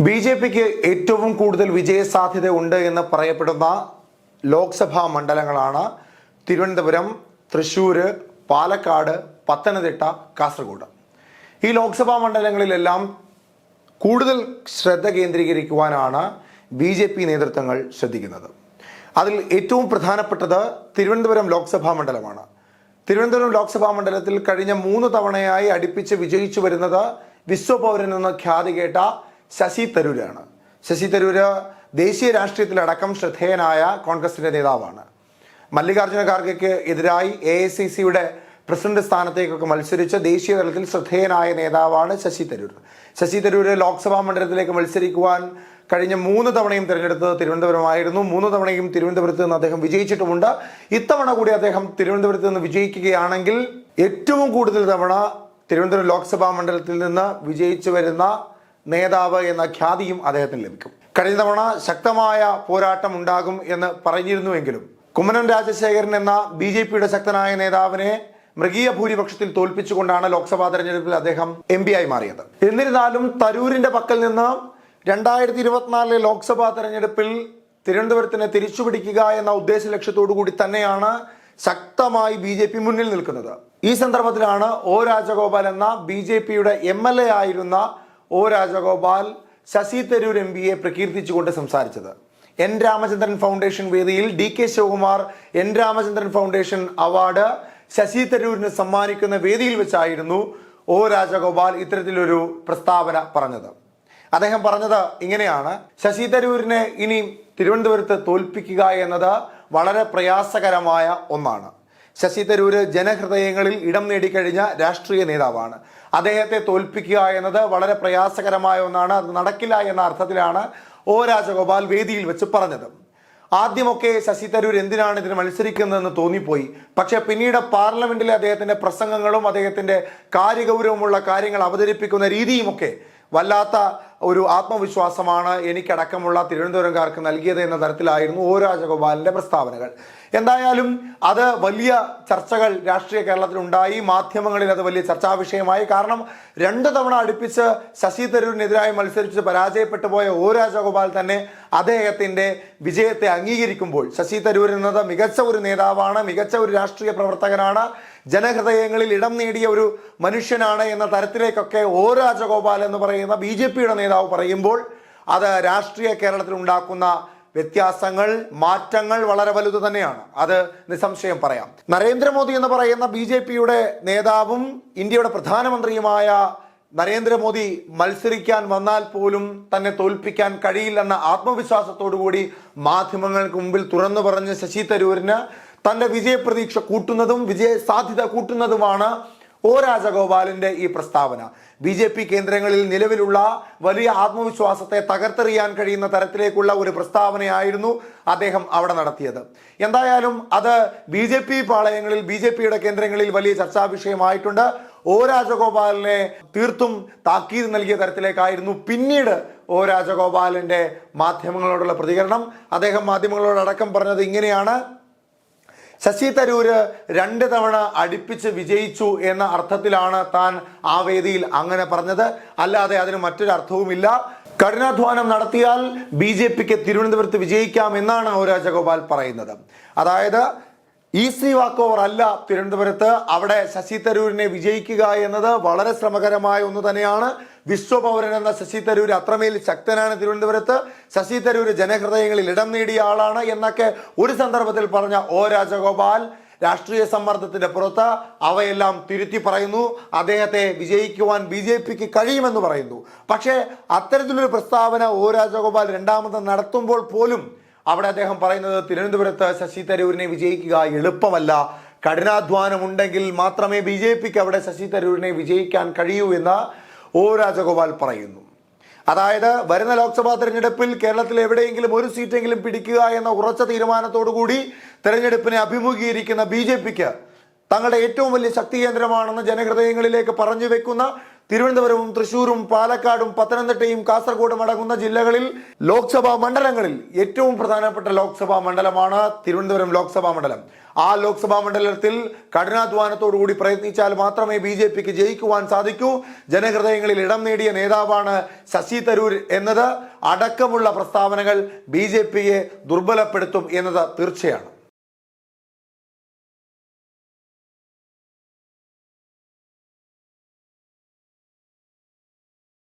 ബി.ജെ.പിക്ക് ഏറ്റവും കൂടുതൽ വിജയസാധ്യത ഉണ്ട് എന്ന് പറയപ്പെടുന്ന ലോക്സഭാ മണ്ഡലങ്ങളാണ് തിരുവനന്തപുരം, തൃശ്ശൂർ, പാലക്കാട്, പത്തനംതിട്ട, കാസർഗോഡ്. ഈ ലോക്സഭാ മണ്ഡലങ്ങളിലെല്ലാം കൂടുതൽ ശ്രദ്ധ കേന്ദ്രീകരിക്കുവാനാണ് ബി.ജെ.പി നേതൃത്വങ്ങൾ ശ്രദ്ധിക്കുന്നത്. അതിൽ ഏറ്റവും പ്രധാനപ്പെട്ടത് തിരുവനന്തപുരം ലോക്സഭാ മണ്ഡലമാണ്. തിരുവനന്തപുരം ലോക്സഭാ മണ്ഡലത്തിൽ കഴിഞ്ഞ 3 തവണയായി അടുപ്പിച്ച് വിജയിച്ചു വരുന്നത് വിശ്വപൗരൻ എന്ന ഖ്യാതി കേട്ട ശശി തരൂരാണ്. ശശി തരൂര് ദേശീയ രാഷ്ട്രീയത്തിലടക്കം ശ്രദ്ധേയനായ കോൺഗ്രസിന്റെ നേതാവാണ്. മല്ലികാർജ്ജുന ഖാർഗെക്ക് എതിരായി AICCയുടെ പ്രസിഡന്റ് സ്ഥാനത്തേക്കൊക്കെ മത്സരിച്ച് ദേശീയ തലത്തിൽ ശ്രദ്ധേയനായ നേതാവാണ് ശശി തരൂർ. ശശി തരൂര് ലോക്സഭാ മണ്ഡലത്തിലേക്ക് മത്സരിക്കുവാൻ കഴിഞ്ഞ 3 തവണയും തിരഞ്ഞെടുത്തത് തിരുവനന്തപുരമായിരുന്നു. 3 തവണയും തിരുവനന്തപുരത്ത് നിന്ന് അദ്ദേഹം വിജയിച്ചിട്ടുമുണ്ട്. ഇത്തവണ കൂടി അദ്ദേഹം തിരുവനന്തപുരത്ത് നിന്ന് വിജയിക്കുകയാണെങ്കിൽ ഏറ്റവും കൂടുതൽ തവണ തിരുവനന്തപുരം ലോക്സഭാ മണ്ഡലത്തിൽ നിന്ന് വിജയിച്ചു വരുന്ന നേതാവ് എന്ന ഖ്യാതിയും അദ്ദേഹത്തിന് ലഭിക്കും. കഴിഞ്ഞ തവണ ശക്തമായ പോരാട്ടം ഉണ്ടാകും എന്ന് പറഞ്ഞിരുന്നുവെങ്കിലും കുമ്മനം രാജശേഖരൻ എന്ന ബി.ജെ.പിയുടെ ശക്തനായ നേതാവിനെ മൃഗീയ ഭൂരിപക്ഷത്തിൽ തോൽപ്പിച്ചുകൊണ്ടാണ് ലോക്സഭാ തെരഞ്ഞെടുപ്പിൽ അദ്ദേഹം MP ആയി മാറിയത്. എന്നിരുന്നാലും തരൂരിന്റെ പക്കൽ നിന്ന് 2024 ലോക്സഭാ തെരഞ്ഞെടുപ്പിൽ തിരുവനന്തപുരത്തിനെ തിരിച്ചുപിടിക്കുക എന്ന ഉദ്ദേശ ലക്ഷ്യത്തോടു കൂടി തന്നെയാണ് ശക്തമായി ബി.ജെ.പി മുന്നിൽ നിൽക്കുന്നത്. ഈ സന്ദർഭത്തിലാണ് ഒ രാജഗോപാൽ എന്ന ബി.ജെ.പിയുടെ MLA ആയിരുന്ന ഒ രാജഗോപാൽ ശശി തരൂർ MPയെ പ്രകീർത്തിച്ചുകൊണ്ട് സംസാരിച്ചത്. N രാമചന്ദ്രൻ ഫൗണ്ടേഷൻ വേദിയിൽ DK Shivakumar N Ramachandran foundation award Shashi തരൂരിന് സമ്മാനിക്കുന്ന വേദിയിൽ വെച്ചായിരുന്നു ഒ രാജഗോപാൽ ഇത്തരത്തിലൊരു പ്രസ്താവന പറഞ്ഞത്. അദ്ദേഹം പറഞ്ഞത് ഇങ്ങനെയാണ്: ശശി തരൂരിനെ ഇനി തിരുവനന്തപുരത്ത് തോൽപ്പിക്കുക എന്നത് വളരെ പ്രയാസകരമായ ഒന്നാണ്. ശശി തരൂര് ജനഹൃദയങ്ങളിൽ ഇടം നേടിക്കഴിഞ്ഞ രാഷ്ട്രീയ നേതാവാണ്. അദ്ദേഹത്തെ തോൽപ്പിക്കുക എന്നത് വളരെ പ്രയാസകരമായ ഒന്നാണ്. അത് നടക്കില്ല എന്ന അർത്ഥത്തിലാണ് ഒ രാജഗോപാൽ വേദിയിൽ വെച്ച് പറഞ്ഞത്. ആദ്യമൊക്കെ ശശി തരൂർ എന്തിനാണ് ഇതിന് മത്സരിക്കുന്നതെന്ന് തോന്നിപ്പോയി. പക്ഷെ പിന്നീട് പാർലമെന്റിലെ അദ്ദേഹത്തിന്റെ പ്രസംഗങ്ങളും അദ്ദേഹത്തിന്റെ കാര്യഗൗരവമുള്ള കാര്യങ്ങൾ അവതരിപ്പിക്കുന്ന രീതിയുമൊക്കെ വല്ലാത്ത ഒരു ആത്മവിശ്വാസമാണ് എനിക്കടക്കമുള്ള തിരുവനന്തപുരംകാർക്ക് നൽകിയത് എന്ന തരത്തിലായിരുന്നു ഒ രാജഗോപാലിന്റെ പ്രസ്താവനകൾ. എന്തായാലും അത് വലിയ ചർച്ചകൾ രാഷ്ട്രീയ കേരളത്തിൽ ഉണ്ടായി. മാധ്യമങ്ങളിൽ അത് വലിയ ചർച്ചാ വിഷയമായി. കാരണം 2 തവണ അടുപ്പിച്ച് ശശി തരൂരിനെതിരായി മത്സരിച്ച് പരാജയപ്പെട്ടു പോയ ഒ രാജഗോപാൽ തന്നെ അദ്ദേഹത്തിന്റെ വിജയത്തെ അംഗീകരിക്കുമ്പോൾ ശശി തരൂർ എന്നത് മികച്ച ഒരു നേതാവാണ്, മികച്ച ഒരു രാഷ്ട്രീയ പ്രവർത്തകനാണ്, ജനഹൃദയങ്ങളിൽ ഇടം നേടിയ ഒരു മനുഷ്യനാണ് എന്ന തരത്തിലേക്കൊക്കെ ഒ രാജഗോപാൽ എന്ന് പറയുന്ന ബി.ജെ.പിയുടെ നേതാവ് പറയുമ്പോൾ അത് രാഷ്ട്രീയ കേരളത്തിൽ ഉണ്ടാക്കുന്ന വ്യത്യാസങ്ങൾ, മാറ്റങ്ങൾ വളരെ വലുത് തന്നെയാണ്. അത് നിസ്സംശയം പറയാം. നരേന്ദ്രമോദി എന്ന് പറയുന്ന ബി.ജെ.പിയുടെ നേതാവും ഇന്ത്യയുടെ പ്രധാനമന്ത്രിയുമായ നരേന്ദ്രമോദി മത്സരിക്കാൻ വന്നാൽ പോലും തന്നെ തോൽപ്പിക്കാൻ കഴിയില്ലെന്ന ആത്മവിശ്വാസത്തോടു കൂടി മാധ്യമങ്ങൾക്ക് മുമ്പിൽ തുറന്നു പറഞ്ഞ ശശി തരൂരിന് തന്റെ വിജയപ്രതീക്ഷ കൂട്ടുന്നതും വിജയ സാധ്യത കൂട്ടുന്നതുമാണ് ഒ രാജഗോപാലിന്റെ ഈ പ്രസ്താവന. ബി.ജെ.പി കേന്ദ്രങ്ങളിൽ നിലവിലുള്ള വലിയ ആത്മവിശ്വാസത്തെ തകർത്തെറിയാൻ കഴിയുന്ന തരത്തിലേക്കുള്ള ഒരു പ്രസ്താവനയായിരുന്നു അദ്ദേഹം അവിടെ നടത്തിയത്. എന്തായാലും അത് ബി.ജെ.പി പാളയങ്ങളിൽ, ബി.ജെ.പിയുടെ കേന്ദ്രങ്ങളിൽ വലിയ ചർച്ചാ വിഷയമായിട്ടുണ്ട്. ഒ രാജഗോപാലിനെ തീർത്തും താക്കീത് നൽകിയ തരത്തിലേക്കായിരുന്നു പിന്നീട് ഒ രാജഗോപാലിന്റെ മാധ്യമങ്ങളോടുള്ള പ്രതികരണം. അദ്ദേഹം മാധ്യമങ്ങളോടക്കം പറഞ്ഞത് ഇങ്ങനെയാണ്: ശശി തരൂര് 2 തവണ അടുപ്പിച്ച് വിജയിച്ചു എന്ന അർത്ഥത്തിലാണ് താൻ ആ വേദിയിൽ അങ്ങനെ പറഞ്ഞത്, അല്ലാതെ അതിന് മറ്റൊരു അർത്ഥവുമില്ല. കഠിനാധ്വാനം നടത്തിയാൽ ബി.ജെ.പിക്ക് തിരുവനന്തപുരത്ത് വിജയിക്കാം എന്നാണ് ഒ രാജഗോപാൽ പറയുന്നത്. അതായത് ഈസി വാക്ക് ഓവർ അല്ല തിരുവനന്തപുരത്ത്. അവിടെ ശശി തരൂരിനെ വിജയിക്കുക എന്നത് വളരെ ശ്രമകരമായ ഒന്ന് തന്നെയാണ്. വിശ്വപൗരൻ എന്ന ശശി തരൂർ അത്രമേൽ ശക്തനാണ് തിരുവനന്തപുരത്ത്. ശശി തരൂർ ജനഹൃദയങ്ങളിൽ ഇടം നേടിയ ആളാണ് എന്നൊക്കെ ഒരു സന്ദർഭത്തിൽ പറഞ്ഞ ഒ രാജഗോപാൽ രാഷ്ട്രീയ സമ്മർദ്ദത്തിന്റെ പുറത്ത് അവയെല്ലാം തിരുത്തി പറയുന്നു. അദ്ദേഹത്തെ വിജയിക്കുവാൻ ബി.ജെ.പിക്ക് കഴിയുമെന്ന് പറയുന്നു. പക്ഷേ അത്തരത്തിലൊരു പ്രസ്താവന ഒ രാജഗോപാൽ 2ാമത് നടത്തുമ്പോൾ പോലും അവിടെ അദ്ദേഹം പറയുന്നത് തിരുവനന്തപുരത്ത് ശശി തരൂരിനെ വിജയിക്കുക എളുപ്പമല്ല, കഠിനാധ്വാനം ഉണ്ടെങ്കിൽ മാത്രമേ ബി.ജെ.പിക്ക് അവിടെ ശശി തരൂരിനെ വിജയിക്കാൻ കഴിയൂ എന്ന് ഒ രാജഗോപാൽ പറയുന്നു. അതായത് വരുന്ന ലോക്സഭാ തെരഞ്ഞെടുപ്പിൽ കേരളത്തിൽ എവിടെയെങ്കിലും ഒരു സീറ്റെങ്കിലും പിടിക്കുക എന്ന ഉറച്ച തീരുമാനത്തോടു കൂടി തെരഞ്ഞെടുപ്പിനെ അഭിമുഖീകരിക്കുന്ന ബി.ജെ.പിക്ക് തങ്ങളുടെ ഏറ്റവും വലിയ ശക്തി കേന്ദ്രമാണെന്ന് ജനഹൃദയങ്ങളിലേക്ക് പറഞ്ഞു വെക്കുന്ന തിരുവനന്തപുരവും തൃശൂരും പാലക്കാടും പത്തനംതിട്ടയും കാസർഗോഡും അടങ്ങുന്ന ജില്ലകളിൽ ലോക്സഭാ മണ്ഡലങ്ങളിൽ ഏറ്റവും പ്രധാനപ്പെട്ട ലോക്സഭാ മണ്ഡലമാണ് തിരുവനന്തപുരം ലോക്സഭാ മണ്ഡലം. ആ ലോക്സഭാ മണ്ഡലത്തിൽ കഠിനാധ്വാനത്തോടുകൂടി പ്രയത്നിച്ചാൽ മാത്രമേ BJPക്ക് ജയിക്കുവാൻ സാധിക്കൂ. ജനഹൃദയങ്ങളിൽ ഇടം നേടിയ നേതാവാണ് ശശി തരൂർ എന്നത് അടക്കമുള്ള പ്രസ്താവനകൾ BJPയെ ദുർബലപ്പെടുത്തും എന്നത് തീർച്ചയാണ്.